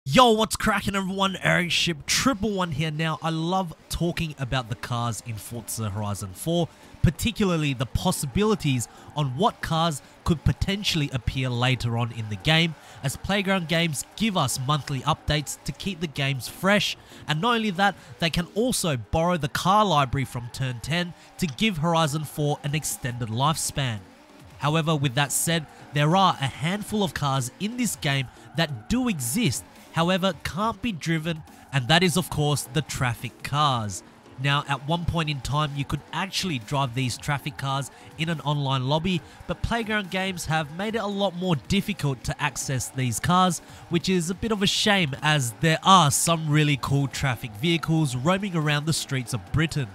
Yo, what's cracking everyone? Ericship, 111 here. Now, I love talking about the cars in Forza Horizon 4, particularly the possibilities on what cars could potentially appear later on in the game, as Playground Games give us monthly updates to keep the games fresh, and not only that, they can also borrow the car library from Turn 10 to give Horizon 4 an extended lifespan. However, with that said, there are a handful of cars in this game that do exist, however can't be driven, and that is of course the traffic cars. Now, at one point in time you could actually drive these traffic cars in an online lobby, but Playground Games have made it a lot more difficult to access these cars, which is a bit of a shame as there are some really cool traffic vehicles roaming around the streets of Britain.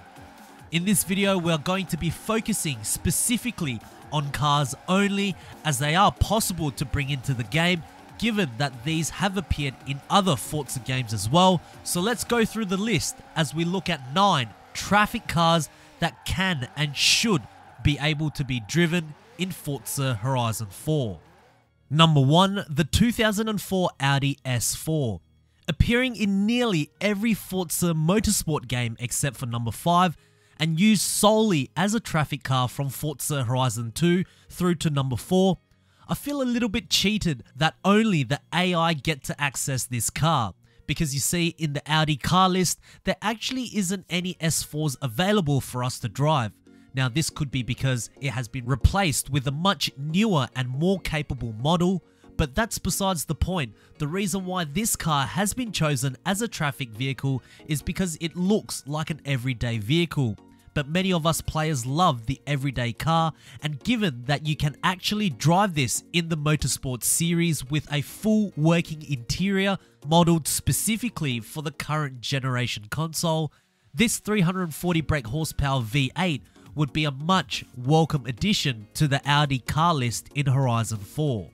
In this video we are going to be focusing specifically on cars only, as they are possible to bring into the game given that these have appeared in other Forza games as well. So let's go through the list as we look at 9 traffic cars that can and should be able to be driven in Forza Horizon 4. Number 1, the 2004 Audi S4. Appearing in nearly every Forza motorsport game except for number 5, and used solely as a traffic car from Forza Horizon 2 through to number 4, I feel a little bit cheated that only the AI get to access this car, because you see in the Audi car list there actually isn't any S4s available for us to drive. Now this could be because it has been replaced with a much newer and more capable model, but that's besides the point. The reason why this car has been chosen as a traffic vehicle is because it looks like an everyday vehicle. But many of us players love the everyday car, and given that you can actually drive this in the motorsport series with a full working interior modeled specifically for the current generation console, this 340 brake horsepower V8 would be a much welcome addition to the Audi car list in Horizon 4.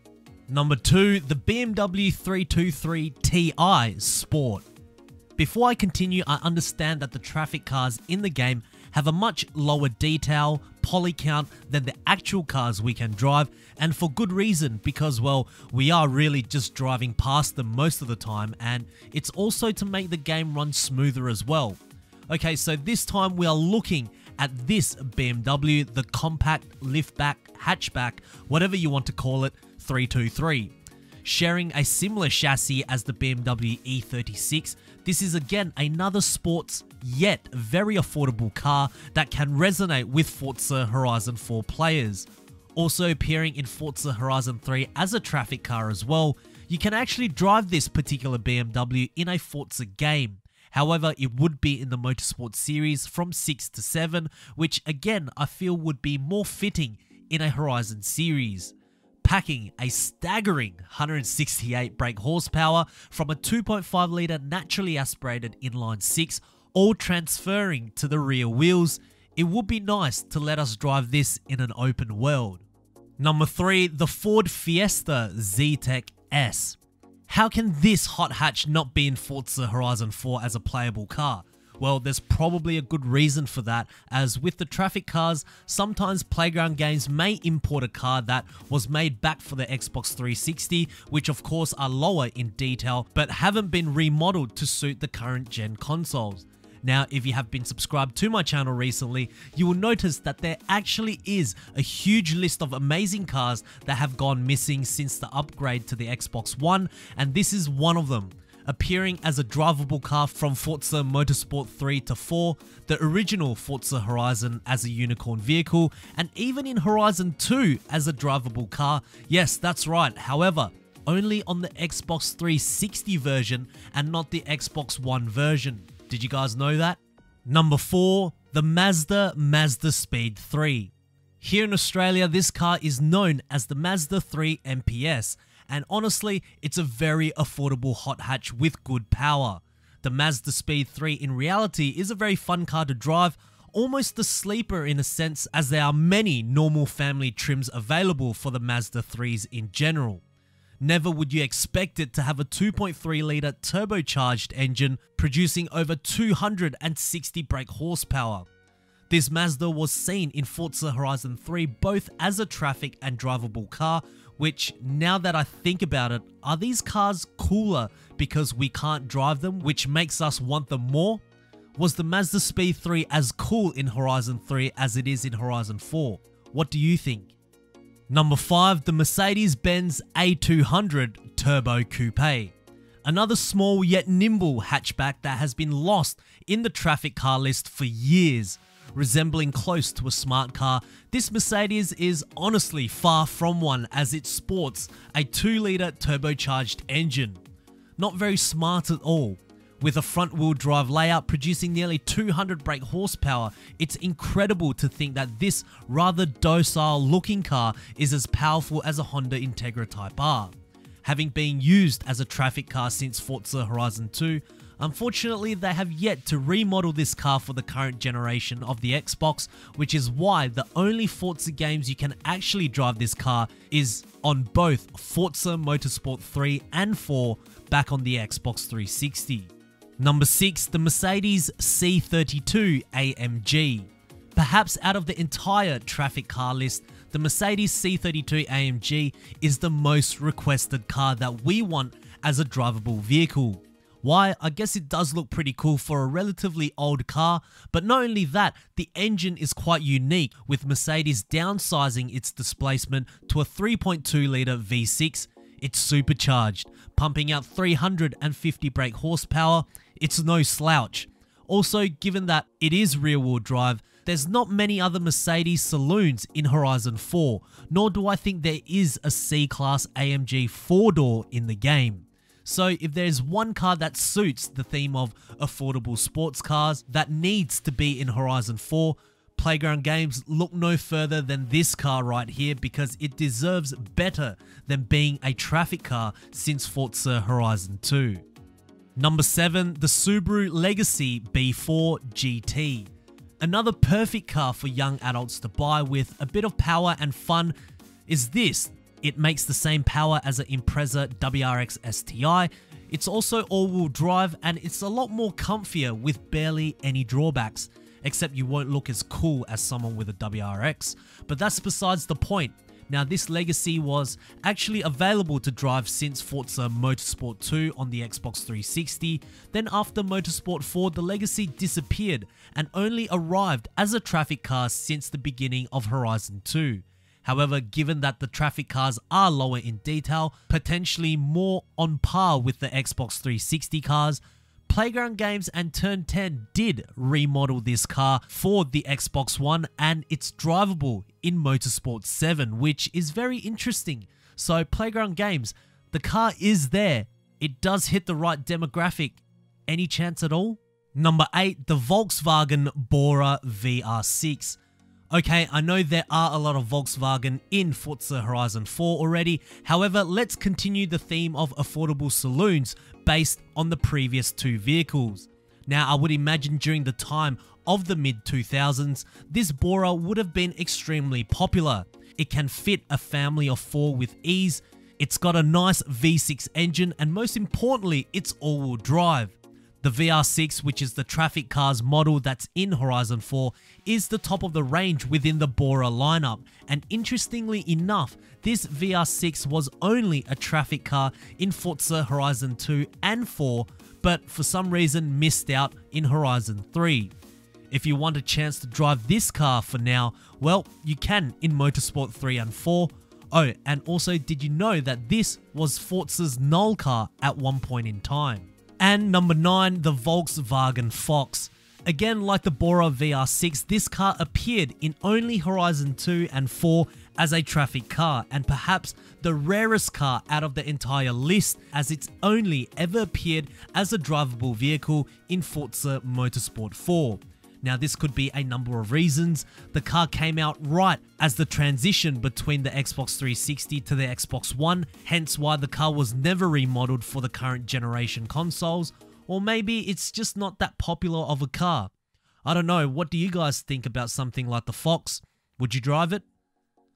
Number 2, the BMW 323 Ti Sport. Before I continue, I understand that the traffic cars in the game have a much lower detail, poly count than the actual cars we can drive, and for good reason, because well, we are really just driving past them most of the time, and it's also to make the game run smoother as well. Okay, so this time we are looking at this BMW, the compact liftback, hatchback, whatever you want to call it, 323. Sharing a similar chassis as the BMW E36, this is again another sports yet very affordable car that can resonate with Forza Horizon 4 players. Also appearing in Forza Horizon 3 as a traffic car as well, you can actually drive this particular BMW in a Forza game. However, it would be in the motorsport series from 6 to 7, which again I feel would be more fitting in a Horizon series. Packing a staggering 168 brake horsepower from a 2.5 litre naturally aspirated inline 6, all transferring to the rear wheels, it would be nice to let us drive this in an open world. Number 3, the Ford Fiesta Zetec S. How can this hot hatch not be in Forza Horizon 4 as a playable car? Well, there's probably a good reason for that, as with the traffic cars, sometimes Playground Games may import a car that was made back for the Xbox 360, which of course are lower in detail, but haven't been remodeled to suit the current gen consoles. Now, if you have been subscribed to my channel recently, you will notice that there actually is a huge list of amazing cars that have gone missing since the upgrade to the Xbox One, and this is one of them. Appearing as a drivable car from Forza Motorsport 3 to 4, the original Forza Horizon as a unicorn vehicle, and even in Horizon 2 as a drivable car. Yes, that's right, however, only on the Xbox 360 version and not the Xbox One version. Did you guys know that? Number 4, the Mazda Mazdaspeed 3. Here in Australia, this car is known as the Mazda 3 MPS, and honestly, it's a very affordable hot hatch with good power. The Mazdaspeed 3 in reality is a very fun car to drive, almost a sleeper in a sense, as there are many normal family trims available for the Mazda 3s in general. Never would you expect it to have a 2.3 litre turbocharged engine producing over 260 brake horsepower. This Mazda was seen in Forza Horizon 3 both as a traffic and drivable car, which, now that I think about it, are these cars cooler because we can't drive them, which makes us want them more? Was the Mazdaspeed 3 as cool in Horizon 3 as it is in Horizon 4? What do you think? Number 5, the Mercedes-Benz A200 Turbo Coupe. Another small yet nimble hatchback that has been lost in the traffic car list for years. Resembling close to a smart car, this Mercedes is honestly far from one, as it sports a 2-litre turbocharged engine. Not very smart at all. With a front-wheel drive layout producing nearly 200 brake horsepower, it's incredible to think that this rather docile looking car is as powerful as a Honda Integra Type R. Having been used as a traffic car since Forza Horizon 2, unfortunately they have yet to remodel this car for the current generation of the Xbox, which is why the only Forza games you can actually drive this car is on both Forza Motorsport 3 and 4 back on the Xbox 360. Number 6, the Mercedes C32 AMG. Perhaps out of the entire traffic car list, the Mercedes C32 AMG is the most requested car that we want as a drivable vehicle. Why? I guess it does look pretty cool for a relatively old car, but not only that, the engine is quite unique, with Mercedes downsizing its displacement to a 3.2 litre V6. It's supercharged, pumping out 350 brake horsepower. It's no slouch. Also, given that it is rear-wheel drive, there's not many other Mercedes saloons in Horizon 4, nor do I think there is a C-Class AMG 4-door in the game. So if there's one car that suits the theme of affordable sports cars that needs to be in Horizon 4, Playground Games look no further than this car right here, because it deserves better than being a traffic car since Forza Horizon 2. Number 7, the Subaru Legacy B4 GT. Another perfect car for young adults to buy with a bit of power and fun is this. It makes the same power as an Impreza WRX STI. It's also all-wheel drive, and it's a lot more comfier with barely any drawbacks, except you won't look as cool as someone with a WRX, but that's besides the point. Now, this Legacy was actually available to drive since Forza Motorsport 2 on the Xbox 360. Then after Motorsport 4, the Legacy disappeared and only arrived as a traffic car since the beginning of Horizon 2. However, given that the traffic cars are lower in detail, potentially more on par with the Xbox 360 cars, Playground Games and Turn 10 did remodel this car for the Xbox One, and it's drivable in Motorsport 7, which is very interesting. So Playground Games, the car is there. It does hit the right demographic. Any chance at all? Number 8, the Volkswagen Bora VR6. Okay, I know there are a lot of Volkswagen in Forza Horizon 4 already. However, let's continue the theme of affordable saloons based on the previous two vehicles. Now, I would imagine during the time of the mid-2000s, this Bora would have been extremely popular. It can fit a family of 4 with ease. It's got a nice V6 engine, and most importantly, it's all-wheel drive. The VR6, which is the traffic car's model that's in Horizon 4, is the top of the range within the Bora lineup. And interestingly enough, this VR6 was only a traffic car in Forza Horizon 2 and 4, but for some reason missed out in Horizon 3. If you want a chance to drive this car for now, well, you can in Motorsport 3 and 4. Oh, and also, did you know that this was Forza's null car at one point in time? And number 9, the Volkswagen Fox. Again, like the Bora VR6, this car appeared in only Horizon 2 and 4 as a traffic car, and perhaps the rarest car out of the entire list, as it's only ever appeared as a drivable vehicle in Forza Motorsport 4. Now, this could be a number of reasons. The car came out right as the transition between the Xbox 360 to the Xbox One, hence why the car was never remodeled for the current generation consoles. Or maybe it's just not that popular of a car. I don't know, what do you guys think about something like the Fox? Would you drive it?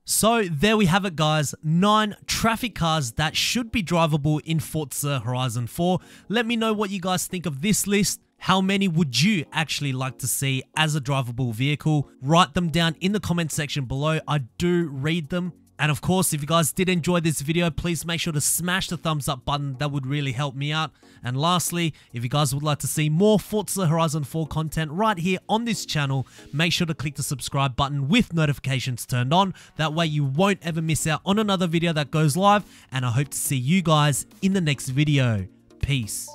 So there we have it, guys. 9 traffic cars that should be drivable in Forza Horizon 4. Let me know what you guys think of this list. How many would you actually like to see as a drivable vehicle? Write them down in the comment section below. I do read them. And of course, if you guys did enjoy this video, please make sure to smash the thumbs up button. That would really help me out. And lastly, if you guys would like to see more Forza Horizon 4 content right here on this channel, make sure to click the subscribe button with notifications turned on. That way you won't ever miss out on another video that goes live. And I hope to see you guys in the next video. Peace.